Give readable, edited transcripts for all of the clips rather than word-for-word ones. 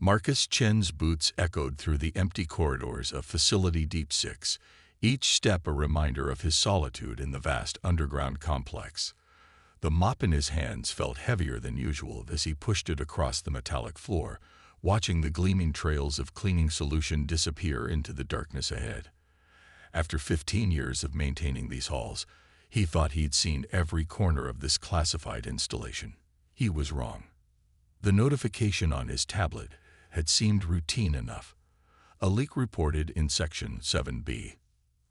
Marcus Chen's boots echoed through the empty corridors of Facility Deep 6, each step a reminder of his solitude in the vast underground complex. The mop in his hands felt heavier than usual as he pushed it across the metallic floor, watching the gleaming trails of cleaning solution disappear into the darkness ahead. After 15 years of maintaining these halls, he thought he'd seen every corner of this classified installation. He was wrong. The notification on his tablet had seemed routine enough. A leak reported in Section 7B,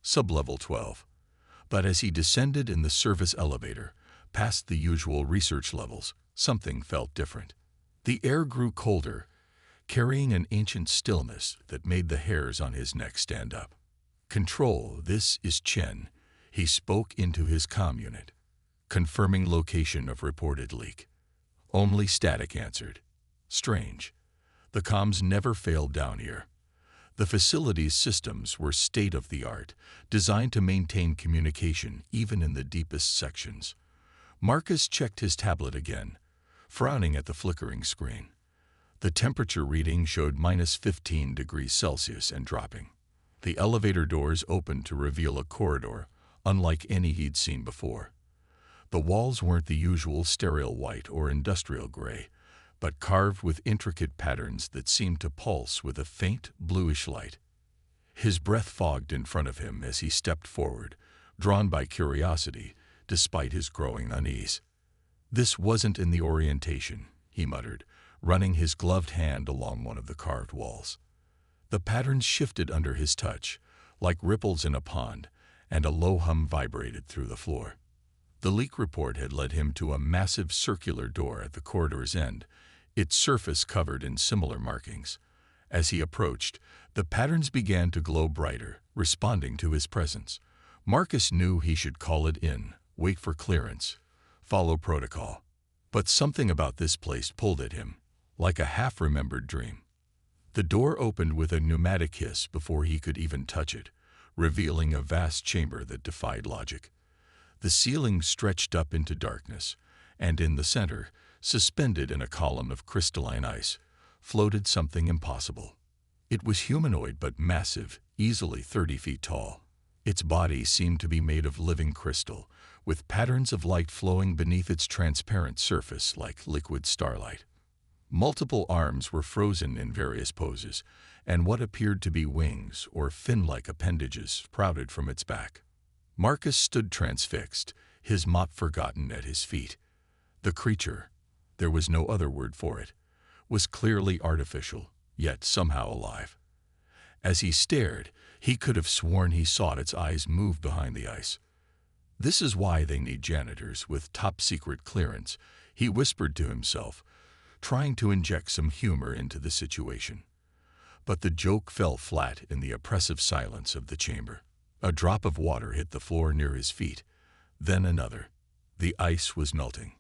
Sublevel 12. But as he descended in the service elevator, past the usual research levels, something felt different. The air grew colder, carrying an ancient stillness that made the hairs on his neck stand up. "Control, this is Chen," he spoke into his comm unit, confirming location of reported leak. Only static answered. Strange. The comms never failed down here. The facility's systems were state-of-the-art, designed to maintain communication even in the deepest sections. Marcus checked his tablet again, frowning at the flickering screen. The temperature reading showed -15 degrees Celsius and dropping. The elevator doors opened to reveal a corridor, unlike any he'd seen before. The walls weren't the usual sterile white or industrial gray, but carved with intricate patterns that seemed to pulse with a faint, bluish light. His breath fogged in front of him as he stepped forward, drawn by curiosity, despite his growing unease. "This wasn't in the orientation," he muttered, running his gloved hand along one of the carved walls. The patterns shifted under his touch, like ripples in a pond, and a low hum vibrated through the floor. The leak report had led him to a massive circular door at the corridor's end, its surface covered in similar markings. As he approached, the patterns began to glow brighter, responding to his presence. Marcus knew he should call it in, wait for clearance, follow protocol. But something about this place pulled at him, like a half-remembered dream. The door opened with a pneumatic hiss before he could even touch it, revealing a vast chamber that defied logic. The ceiling stretched up into darkness, and in the center, suspended in a column of crystalline ice, floated something impossible. It was humanoid but massive, easily 30 feet tall. Its body seemed to be made of living crystal, with patterns of light flowing beneath its transparent surface like liquid starlight. Multiple arms were frozen in various poses, and what appeared to be wings or fin-like appendages sprouted from its back. Marcus stood transfixed, his mop forgotten at his feet. The creature, there was no other word for it, was clearly artificial, yet somehow alive. As he stared, he could have sworn he saw its eyes move behind the ice. "This is why they need janitors with top-secret clearance," he whispered to himself, trying to inject some humor into the situation. But the joke fell flat in the oppressive silence of the chamber. A drop of water hit the floor near his feet, then another. The ice was melting.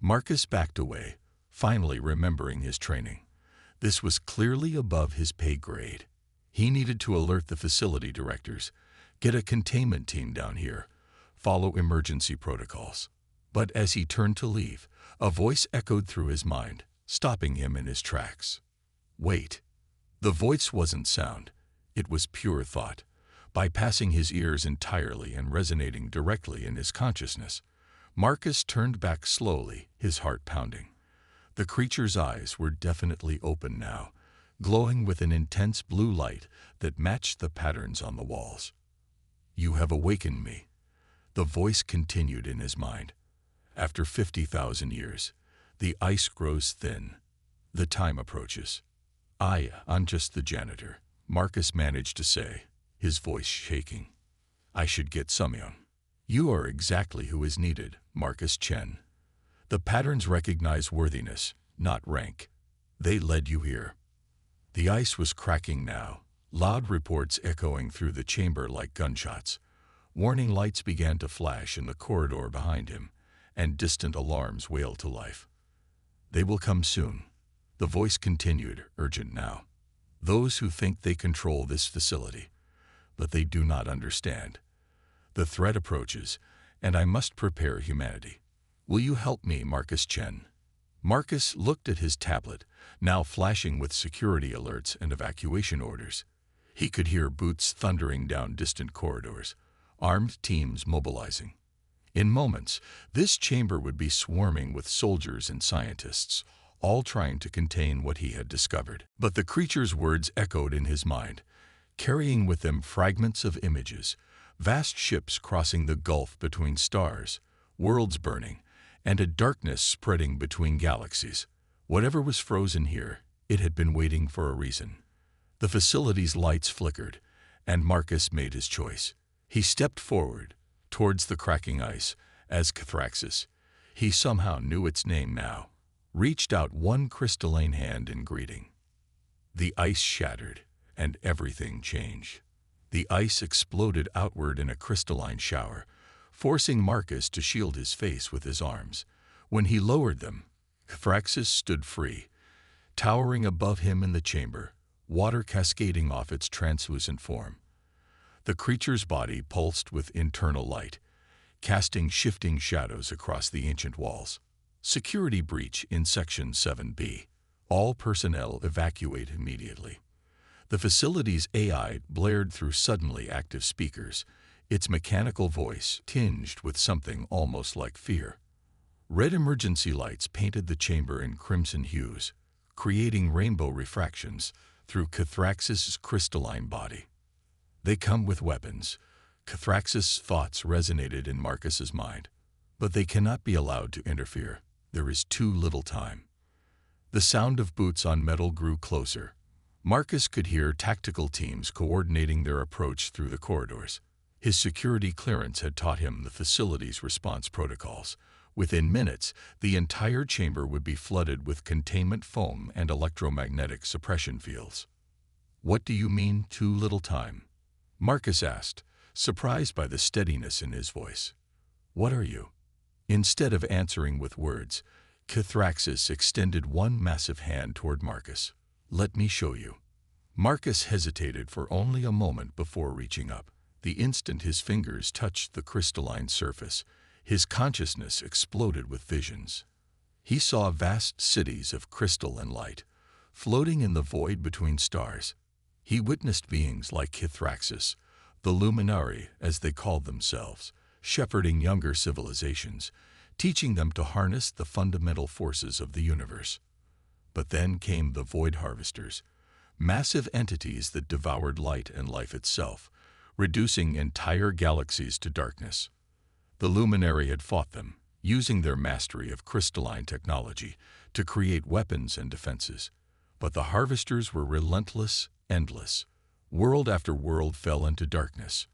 Marcus backed away, finally remembering his training. This was clearly above his pay grade. He needed to alert the facility directors, get a containment team down here, follow emergency protocols. But as he turned to leave, a voice echoed through his mind, stopping him in his tracks. "Wait." The voice wasn't sound. It was pure thought, bypassing his ears entirely and resonating directly in his consciousness. Marcus turned back slowly, his heart pounding. The creature's eyes were definitely open now, glowing with an intense blue light that matched the patterns on the walls. "You have awakened me," the voice continued in his mind. "After 50,000 years, the ice grows thin. The time approaches. I'm just the janitor," Marcus managed to say, his voice shaking. "I should get Sumyon." "You are exactly who is needed, Marcus Chen." The patterns recognize worthiness, not rank. They led you here. The ice was cracking now, loud reports echoing through the chamber like gunshots. Warning lights began to flash in the corridor behind him, and distant alarms wailed to life. "They will come soon," the voice continued, urgent now. "Those who think they control this facility, but they do not understand. The threat approaches, and I must prepare humanity. Will you help me, Marcus Chen?" Marcus looked at his tablet, now flashing with security alerts and evacuation orders. He could hear boots thundering down distant corridors, armed teams mobilizing. In moments, this chamber would be swarming with soldiers and scientists, all trying to contain what he had discovered. But the creature's words echoed in his mind, carrying with them fragments of images, vast ships crossing the gulf between stars, worlds burning, and a darkness spreading between galaxies. Whatever was frozen here, it had been waiting for a reason. The facility's lights flickered, and Marcus made his choice. He stepped forward, towards the cracking ice, as Cathraxis, he somehow knew its name now, reached out one crystalline hand in greeting. The ice shattered, and everything changed. The ice exploded outward in a crystalline shower, forcing Marcus to shield his face with his arms. When he lowered them, Cathraxis stood free, towering above him in the chamber, water cascading off its translucent form. The creature's body pulsed with internal light, casting shifting shadows across the ancient walls. Security breach in Section 7B. All personnel evacuate immediately. The facility's AI blared through suddenly active speakers, its mechanical voice tinged with something almost like fear. Red emergency lights painted the chamber in crimson hues, creating rainbow refractions through Cathraxis' crystalline body. They come with weapons. Cathraxis' thoughts resonated in Marcus's mind. But they cannot be allowed to interfere. There is too little time. The sound of boots on metal grew closer. Marcus could hear tactical teams coordinating their approach through the corridors. His security clearance had taught him the facility's response protocols. Within minutes, the entire chamber would be flooded with containment foam and electromagnetic suppression fields. "What do you mean, too little time?" Marcus asked, surprised by the steadiness in his voice. "What are you?" Instead of answering with words, Cathraxis extended one massive hand toward Marcus. "Let me show you." Marcus hesitated for only a moment before reaching up. The instant his fingers touched the crystalline surface, his consciousness exploded with visions. He saw vast cities of crystal and light, floating in the void between stars. He witnessed beings like Cathraxis, the Luminari as they called themselves, shepherding younger civilizations, teaching them to harness the fundamental forces of the universe. But then came the Void Harvesters, massive entities that devoured light and life itself, reducing entire galaxies to darkness. The Luminary had fought them, using their mastery of crystalline technology to create weapons and defenses. But the Harvesters were relentless, endless. World after world fell into darkness.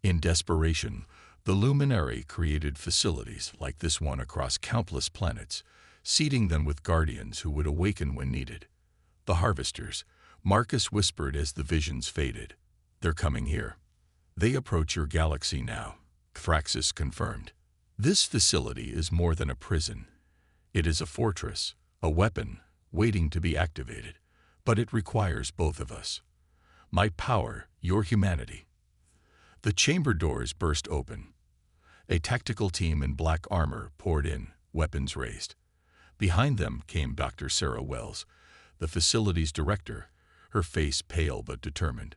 In desperation, the Luminary created facilities like this one across countless planets, seeding them with guardians who would awaken when needed. "The Harvesters," Marcus whispered as the visions faded. "They're coming here. They approach your galaxy now," Cathraxis confirmed. "This facility is more than a prison. It is a fortress, a weapon, waiting to be activated. But it requires both of us. My power, your humanity." The chamber doors burst open. A tactical team in black armor poured in, weapons raised. Behind them came Dr. Sarah Wells, the facility's director, her face pale but determined.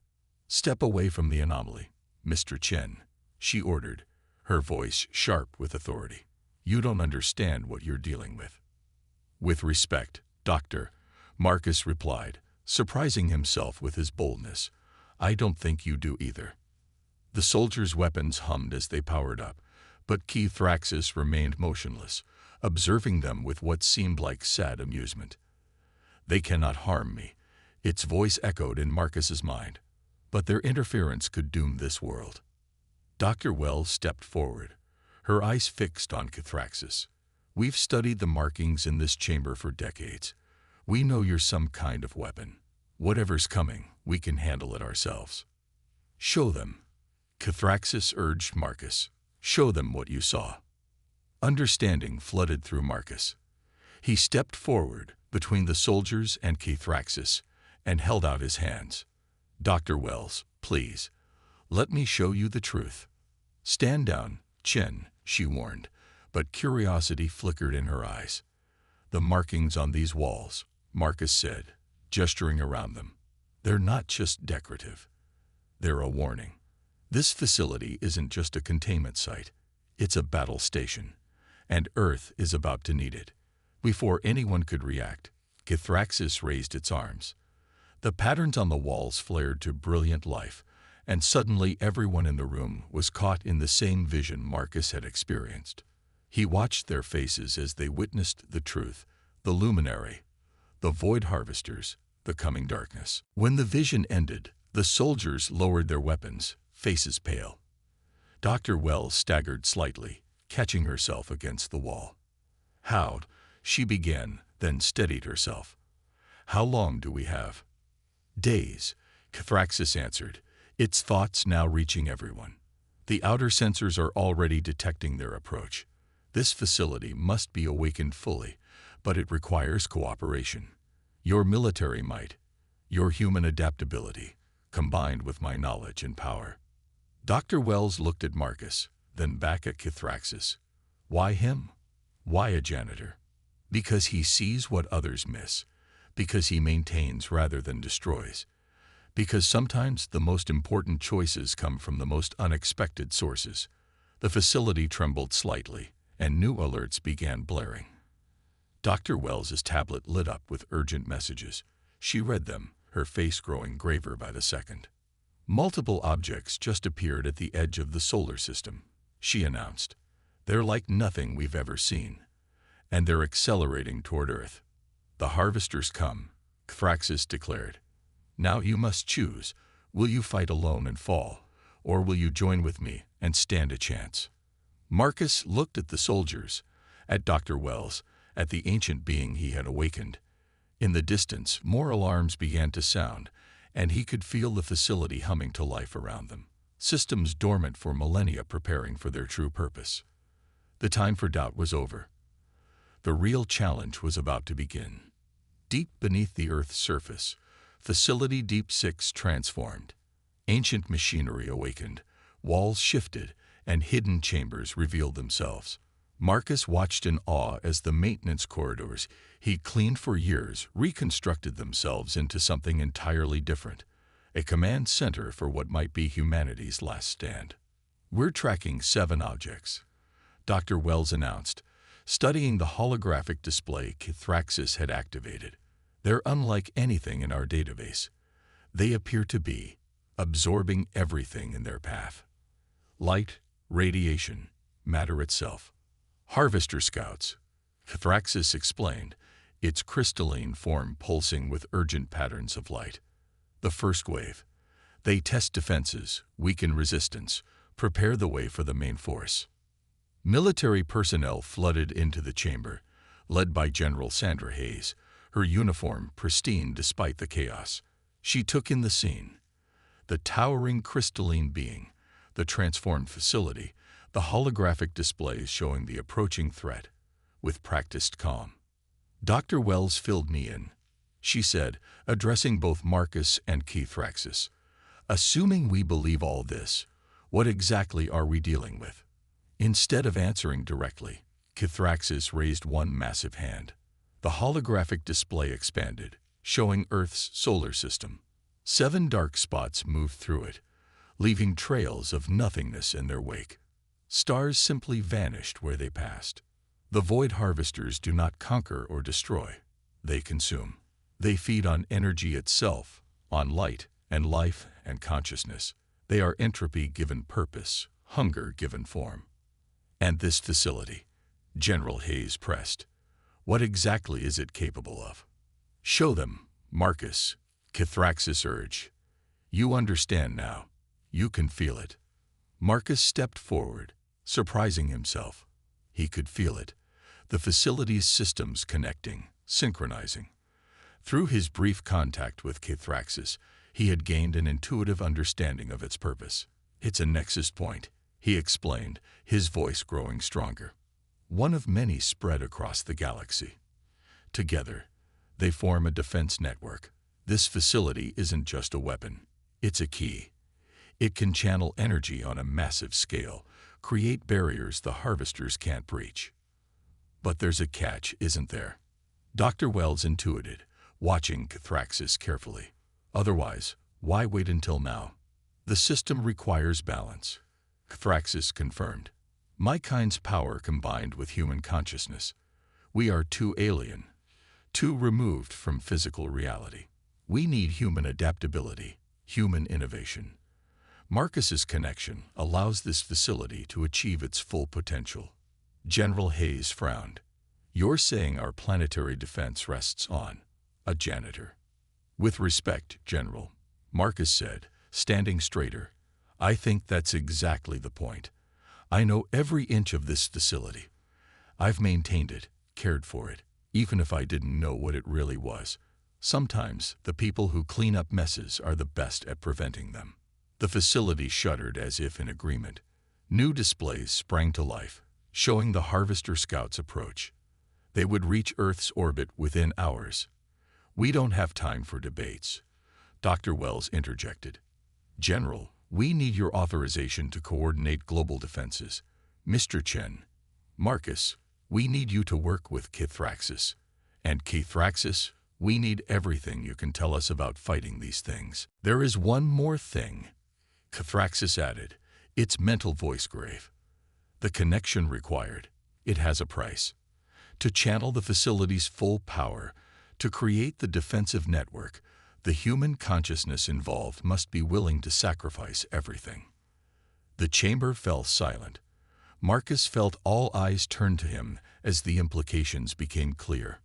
"Step away from the anomaly, Mr. Chen," she ordered, her voice sharp with authority. "You don't understand what you're dealing with." "With respect, Doctor," Marcus replied, surprising himself with his boldness. "I don't think you do either." The soldiers' weapons hummed as they powered up, but Cathraxis remained motionless, observing them with what seemed like sad amusement. "They cannot harm me," its voice echoed in Marcus's mind. "But their interference could doom this world." Dr. Wells stepped forward, her eyes fixed on Cathraxis. "We've studied the markings in this chamber for decades. We know you're some kind of weapon. Whatever's coming, we can handle it ourselves." "Show them," Cathraxis urged Marcus. "Show them what you saw." Understanding flooded through Marcus. He stepped forward between the soldiers and Cathraxis and held out his hands. "Dr. Wells, please, let me show you the truth." "Stand down, Chen," she warned, but curiosity flickered in her eyes. The markings on these walls, Marcus said, gesturing around them. They're not just decorative. They're a warning. This facility isn't just a containment site. It's a battle station. And Earth is about to need it. Before anyone could react, Kithraxis raised its arms. The patterns on the walls flared to brilliant life, and suddenly everyone in the room was caught in the same vision Marcus had experienced. He watched their faces as they witnessed the truth, the luminary, the void harvesters, the coming darkness. When the vision ended, the soldiers lowered their weapons, faces pale. Dr. Wells staggered slightly, catching herself against the wall. "How?" she began, then steadied herself. "How long do we have?" "Days," Kithraxis answered, its thoughts now reaching everyone. "The outer sensors are already detecting their approach. This facility must be awakened fully, but it requires cooperation. Your military might, your human adaptability, combined with my knowledge and power." Dr. Wells looked at Marcus, then back at Kithraxis. "Why him? Why a janitor?" "Because he sees what others miss. Because he maintains rather than destroys. Because sometimes the most important choices come from the most unexpected sources." The facility trembled slightly, and new alerts began blaring. Dr. Wells's tablet lit up with urgent messages. She read them, her face growing graver by the second. "Multiple objects just appeared at the edge of the solar system," she announced. "They're like nothing we've ever seen. And they're accelerating toward Earth." "The harvesters come," Kithraxis declared. "Now you must choose. Will you fight alone and fall, or will you join with me and stand a chance?" Marcus looked at the soldiers, at Dr. Wells, at the ancient being he had awakened. In the distance, more alarms began to sound, and he could feel the facility humming to life around them. Systems dormant for millennia preparing for their true purpose. The time for doubt was over. The real challenge was about to begin. Deep beneath the Earth's surface, Facility Deep 6 transformed. Ancient machinery awakened, walls shifted, and hidden chambers revealed themselves. Marcus watched in awe as the maintenance corridors he'd cleaned for years reconstructed themselves into something entirely different, a command center for what might be humanity's last stand. "We're tracking 7 objects," Dr. Wells announced, studying the holographic display Kithraxis had activated. "They're unlike anything in our database. They appear to be absorbing everything in their path. Light, radiation, matter itself. Harvester scouts," Kithraxis explained, its crystalline form pulsing with urgent patterns of light. "The first wave. They test defenses, weaken resistance, prepare the way for the main force." Military personnel flooded into the chamber, led by General Sandra Hayes, her uniform pristine despite the chaos. She took in the scene. The towering crystalline being, the transformed facility, the holographic displays showing the approaching threat, with practiced calm. "Dr. Wells filled me in," she said, addressing both Marcus and Kithraxis. "Assuming we believe all this, what exactly are we dealing with?" Instead of answering directly, Kithraxis raised one massive hand. The holographic display expanded, showing Earth's solar system. 7 dark spots moved through it, leaving trails of nothingness in their wake. Stars simply vanished where they passed. The void harvesters do not conquer or destroy. They consume. They feed on energy itself, on light and life and consciousness. They are entropy given purpose, hunger given form. "And this facility," General Hayes pressed, "what exactly is it capable of?" "Show them, Marcus," Kithraxis urged. "You understand now. You can feel it." Marcus stepped forward, surprising himself. He could feel it, the facility's systems connecting, synchronizing. Through his brief contact with Kithraxis, he had gained an intuitive understanding of its purpose. "It's a nexus point," he explained, his voice growing stronger. "One of many spread across the galaxy. Together, they form a defense network. This facility isn't just a weapon. It's a key. It can channel energy on a massive scale, create barriers the harvesters can't breach. But there's a catch, isn't there?" Dr. Wells intuited, watching Kithraxis carefully. Otherwise, why wait until now? The system requires balance. Kithraxis confirmed. My kind's power combined with human consciousness. We are too alien, too removed from physical reality. We need human adaptability, human innovation. Marcus's connection allows this facility to achieve its full potential. General Hayes frowned. You're saying our planetary defense rests on a janitor. With respect, General, Marcus said, standing straighter. I think that's exactly the point. I know every inch of this facility. I've maintained it, cared for it, even if I didn't know what it really was. Sometimes the people who clean up messes are the best at preventing them. The facility shuddered as if in agreement. New displays sprang to life, showing the Harvester Scouts' approach. They would reach Earth's orbit within hours. We don't have time for debates, Dr. Wells interjected. General, we need your authorization to coordinate global defenses. Mr. Chen. Marcus, we need you to work with Kithraxis. And Kithraxis, we need everything you can tell us about fighting these things. There is one more thing, Kithraxis added, its mental voice grave. The connection required. It has a price. To channel the facility's full power, to create the defensive network, the human consciousness involved must be willing to sacrifice everything. The chamber fell silent. Marcus felt all eyes turn to him as the implications became clear.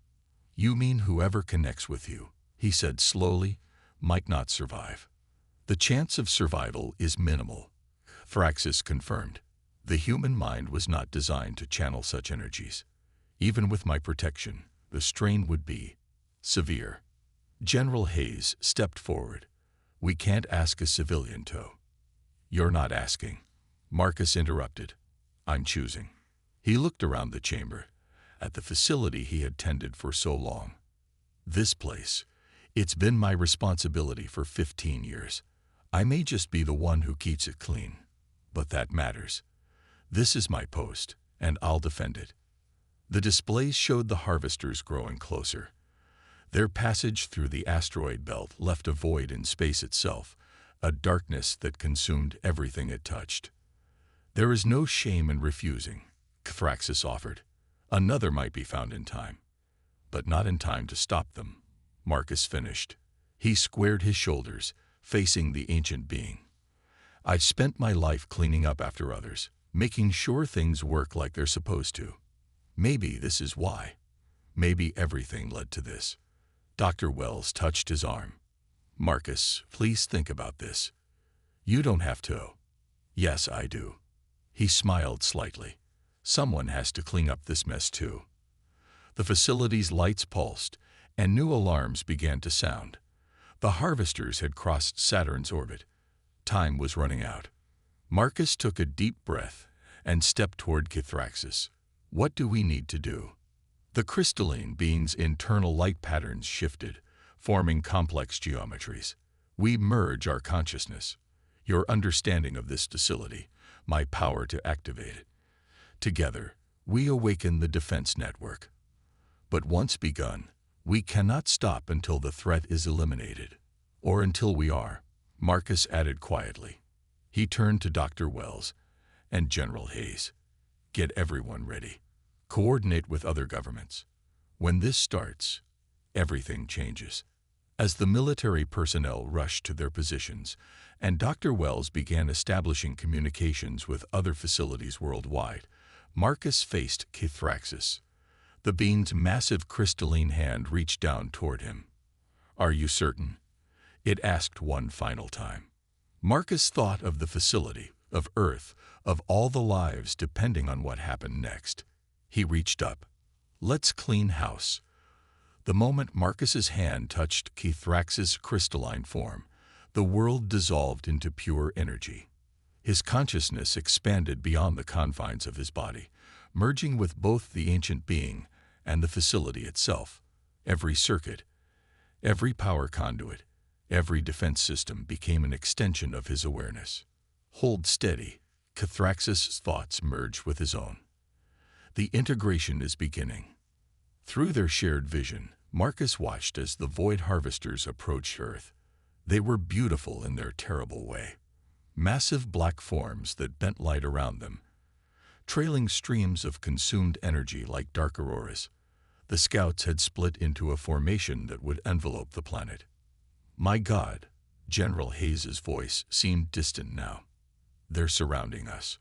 You mean whoever connects with you, he said slowly, might not survive. The chance of survival is minimal, Thraxis confirmed. The human mind was not designed to channel such energies. Even with my protection, the strain would be severe. General Hayes stepped forward. We can't ask a civilian to. You're not asking, Marcus interrupted. I'm choosing. He looked around the chamber, at the facility he had tended for so long. This place, it's been my responsibility for 15 years. I may just be the one who keeps it clean, but that matters. This is my post, and I'll defend it. The displays showed the harvesters growing closer. Their passage through the asteroid belt left a void in space itself, a darkness that consumed everything it touched. There is no shame in refusing, Kithraxis offered. Another might be found in time, but not in time to stop them, Marcus finished. He squared his shoulders, facing the ancient being. I've spent my life cleaning up after others, making sure things work like they're supposed to. Maybe this is why. Maybe everything led to this. Dr. Wells touched his arm. Marcus, please think about this. You don't have to. Yes, I do. He smiled slightly. Someone has to clean up this mess too. The facility's lights pulsed, and new alarms began to sound. The harvesters had crossed Saturn's orbit. Time was running out. Marcus took a deep breath and stepped toward Kithraxis. What do we need to do? The crystalline being's internal light patterns shifted, forming complex geometries. We merge our consciousness. Your understanding of this facility, my power to activate it. Together, we awaken the defense network. But once begun, we cannot stop until the threat is eliminated. Or until we are, Marcus added quietly. He turned to Dr. Wells and General Hayes. Get everyone ready. Coordinate with other governments. When this starts, everything changes. As the military personnel rushed to their positions, and Dr. Wells began establishing communications with other facilities worldwide, Marcus faced Kithraxis. The being's massive crystalline hand reached down toward him. Are you certain? It asked one final time. Marcus thought of the facility, of Earth, of all the lives depending on what happened next. He reached up. Let's clean house. The moment Marcus's hand touched Kithraxis' crystalline form, the world dissolved into pure energy. His consciousness expanded beyond the confines of his body, merging with both the ancient being and the facility itself. Every circuit, every power conduit, every defense system became an extension of his awareness. Hold steady. Kithraxis' thoughts merged with his own. The integration is beginning. Through their shared vision, Marcus watched as the void harvesters approached Earth. They were beautiful in their terrible way. Massive black forms that bent light around them, trailing streams of consumed energy like dark auroras. The scouts had split into a formation that would envelope the planet. "My God," General Hayes's voice seemed distant now. "They're surrounding us."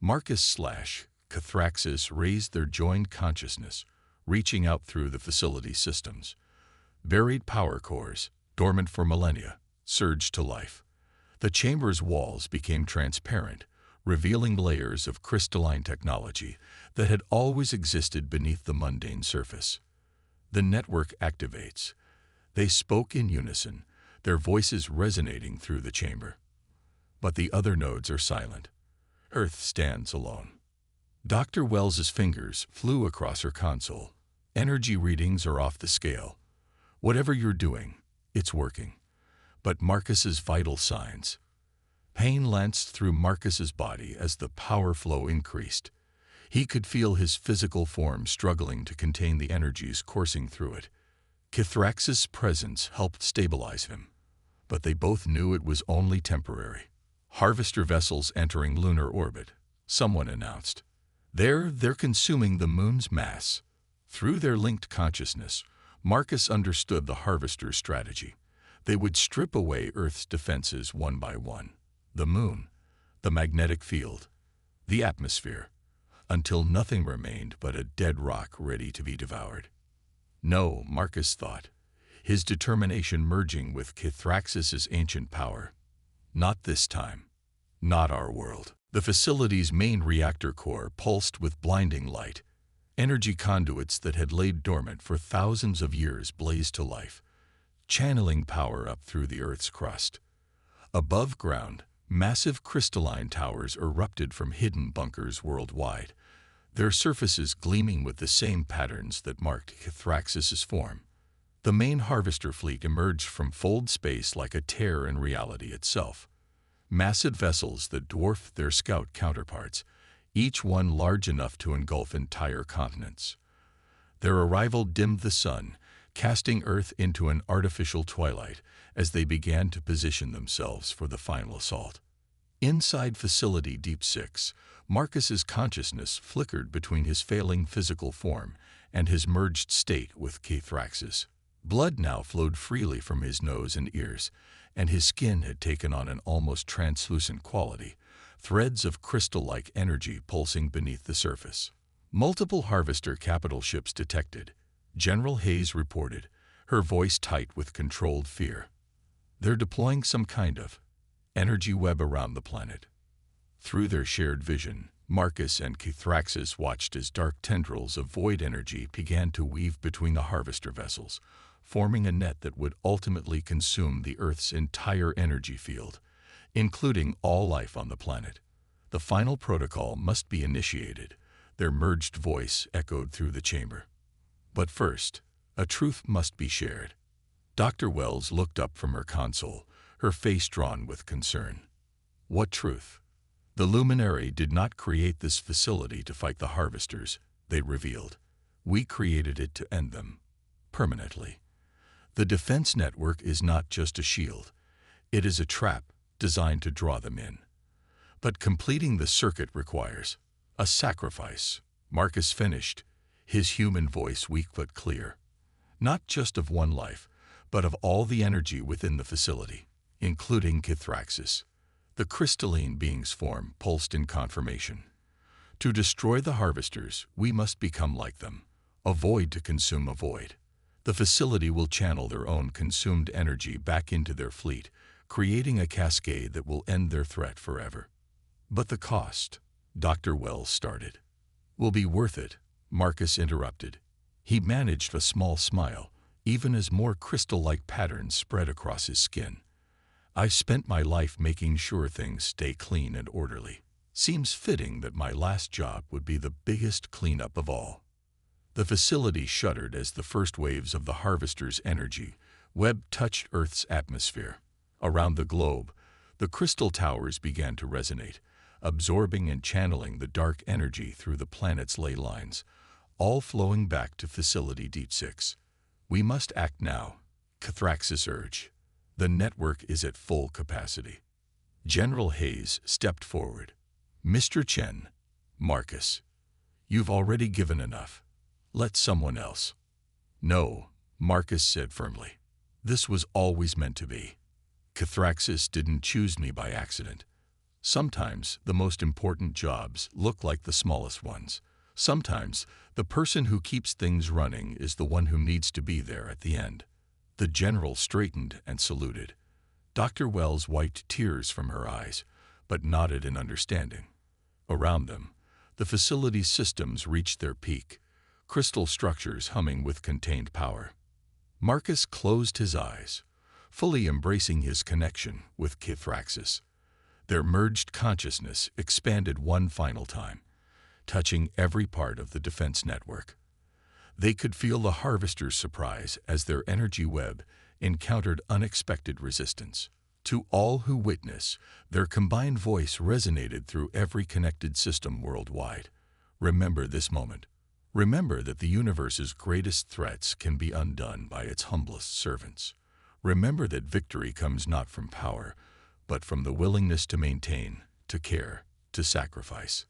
Marcus/Cathraxis raised their joined consciousness, reaching out through the facility systems. Buried power cores, dormant for millennia, surged to life. The chamber's walls became transparent, revealing layers of crystalline technology that had always existed beneath the mundane surface. The network activates. They spoke in unison, their voices resonating through the chamber. But the other nodes are silent. Earth stands alone. Dr. Wells's fingers flew across her console. Energy readings are off the scale. Whatever you're doing, it's working. But Marcus's vital signs. Pain lanced through Marcus's body as the power flow increased. He could feel his physical form struggling to contain the energies coursing through it. Cathraxis' presence helped stabilize him. But they both knew it was only temporary. "Harvester vessels entering lunar orbit," someone announced. They're consuming the moon's mass." Through their linked consciousness, Marcus understood the harvester's strategy. They would strip away Earth's defenses one by one. The moon, the magnetic field, the atmosphere, until nothing remained but a dead rock ready to be devoured. No, Marcus thought, his determination merging with Cathraxis' ancient power. Not this time. Not our world. The facility's main reactor core pulsed with blinding light. Energy conduits that had laid dormant for thousands of years blazed to life, channeling power up through the Earth's crust. Above ground, massive crystalline towers erupted from hidden bunkers worldwide, their surfaces gleaming with the same patterns that marked Cathraxis' form. The main harvester fleet emerged from fold space like a tear in reality itself. Massive vessels that dwarfed their scout counterparts, each one large enough to engulf entire continents. Their arrival dimmed the sun, casting Earth into an artificial twilight as they began to position themselves for the final assault. Inside Facility Deep 6, Marcus's consciousness flickered between his failing physical form and his merged state with Cathraxis. Blood now flowed freely from his nose and ears, and his skin had taken on an almost translucent quality, threads of crystal-like energy pulsing beneath the surface. Multiple harvester capital ships detected, General Hayes reported, her voice tight with controlled fear. They're deploying some kind of energy web around the planet. Through their shared vision, Marcus and Cathraxis watched as dark tendrils of void energy began to weave between the harvester vessels, forming a net that would ultimately consume the Earth's entire energy field, including all life on the planet. The final protocol must be initiated, their merged voice echoed through the chamber. But first, a truth must be shared. Dr. Wells looked up from her console, her face drawn with concern. What truth? The luminary did not create this facility to fight the harvesters, they revealed. We created it to end them. Permanently. The defense network is not just a shield. It is a trap designed to draw them in. But completing the circuit requires a sacrifice. Marcus finished, his human voice weak but clear. Not just of one life, but of all the energy within the facility, including Cathraxis. The crystalline being's form pulsed in confirmation. To destroy the harvesters, we must become like them, a void to consume a void. The facility will channel their own consumed energy back into their fleet, creating a cascade that will end their threat forever. But the cost, Dr. Wells started. Will be worth it, Marcus interrupted. He managed a small smile, even as more crystal-like patterns spread across his skin. I've spent my life making sure things stay clean and orderly. Seems fitting that my last job would be the biggest cleanup of all. The facility shuddered as the first waves of the harvester's energy web touched Earth's atmosphere. Around the globe, the crystal towers began to resonate, absorbing and channeling the dark energy through the planet's ley lines, all flowing back to Facility Deep 6. "We must act now," Cathraxis urged. "The network is at full capacity." General Hayes stepped forward. "Mr. Chen, Marcus, you've already given enough. Let someone else." "No," Marcus said firmly. "This was always meant to be. Cathraxis didn't choose me by accident. Sometimes the most important jobs look like the smallest ones. Sometimes the person who keeps things running is the one who needs to be there at the end." The general straightened and saluted. Dr. Wells wiped tears from her eyes, but nodded in understanding. Around them, the facility's systems reached their peak, crystal structures humming with contained power. Marcus closed his eyes, fully embracing his connection with Cathraxis. Their merged consciousness expanded one final time, touching every part of the defense network. They could feel the Harvester's surprise as their energy web encountered unexpected resistance. To all who witness, their combined voice resonated through every connected system worldwide. "Remember this moment. Remember that the universe's greatest threats can be undone by its humblest servants. Remember that victory comes not from power, but from the willingness to maintain, to care, to sacrifice."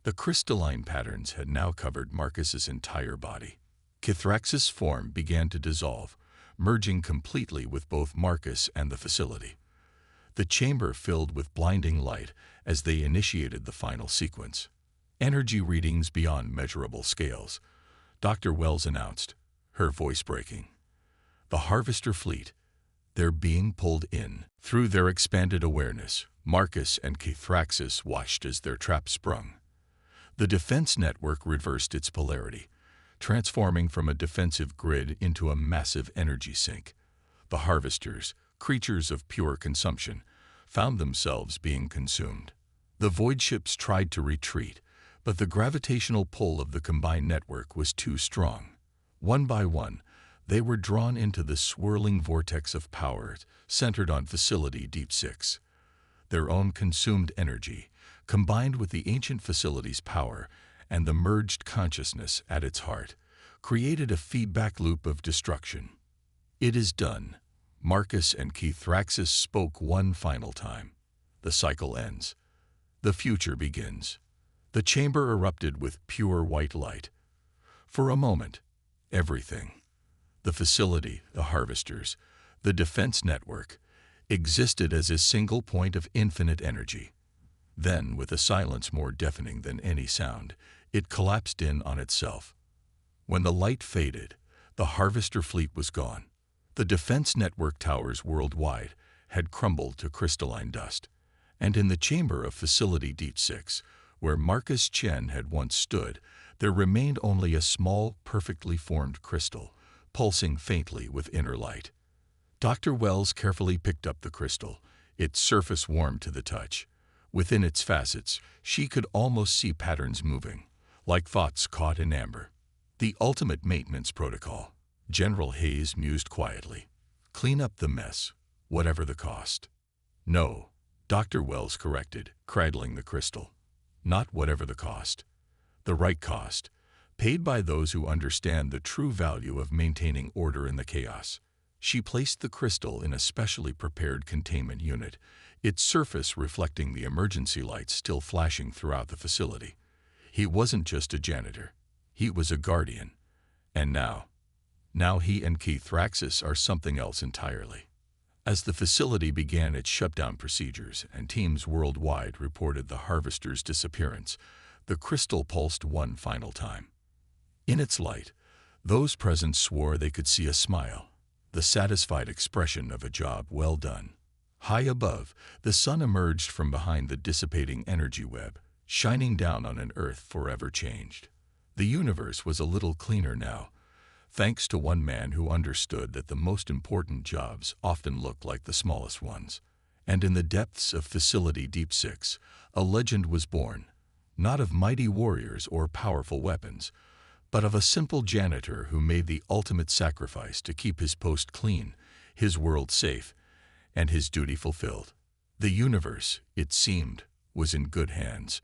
The crystalline patterns had now covered Marcus's entire body. Cathraxis' form began to dissolve, merging completely with both Marcus and the facility. The chamber filled with blinding light as they initiated the final sequence. "Energy readings beyond measurable scales," Dr. Wells announced, her voice breaking. "The Harvester fleet, they're being pulled in." Through their expanded awareness, Marcus and Cathraxis watched as their trap sprung. The defense network reversed its polarity, transforming from a defensive grid into a massive energy sink. The Harvesters, creatures of pure consumption, found themselves being consumed. The void ships tried to retreat, but the gravitational pull of the combined network was too strong. One by one, they were drawn into the swirling vortex of power centered on Facility Deep 6. Their own consumed energy, combined with the ancient facility's power and the merged consciousness at its heart, created a feedback loop of destruction. "It is done." Marcus and Cathraxis spoke one final time. "The cycle ends. The future begins." The chamber erupted with pure white light. For a moment, everything, the facility, the Harvesters, the defense network, existed as a single point of infinite energy. Then, with a silence more deafening than any sound, it collapsed in on itself. When the light faded, the Harvester fleet was gone. The defense network towers worldwide had crumbled to crystalline dust, and in the chamber of Facility Deep 6, where Marcus Chen had once stood, there remained only a small, perfectly formed crystal, pulsing faintly with inner light. Dr. Wells carefully picked up the crystal, its surface warm to the touch. Within its facets, she could almost see patterns moving, like thoughts caught in amber. "The ultimate maintenance protocol," General Hayes mused quietly. "Clean up the mess, whatever the cost." "No," Dr. Wells corrected, cradling the crystal. "Not whatever the cost. The right cost, paid by those who understand the true value of maintaining order in the chaos." She placed the crystal in a specially prepared containment unit, its surface reflecting the emergency lights still flashing throughout the facility. He wasn't just a janitor. He was a guardian. And now he and Cathraxis are something else entirely. As the facility began its shutdown procedures and teams worldwide reported the Harvester's disappearance, the crystal pulsed one final time. In its light, those present swore they could see a smile, the satisfied expression of a job well done. High above, the sun emerged from behind the dissipating energy web, shining down on an Earth forever changed. The universe was a little cleaner now, thanks to one man who understood that the most important jobs often look like the smallest ones. And in the depths of Facility Deep 6, a legend was born, not of mighty warriors or powerful weapons, but of a simple janitor who made the ultimate sacrifice to keep his post clean, his world safe, and his duty fulfilled. The universe, it seemed, was in good hands.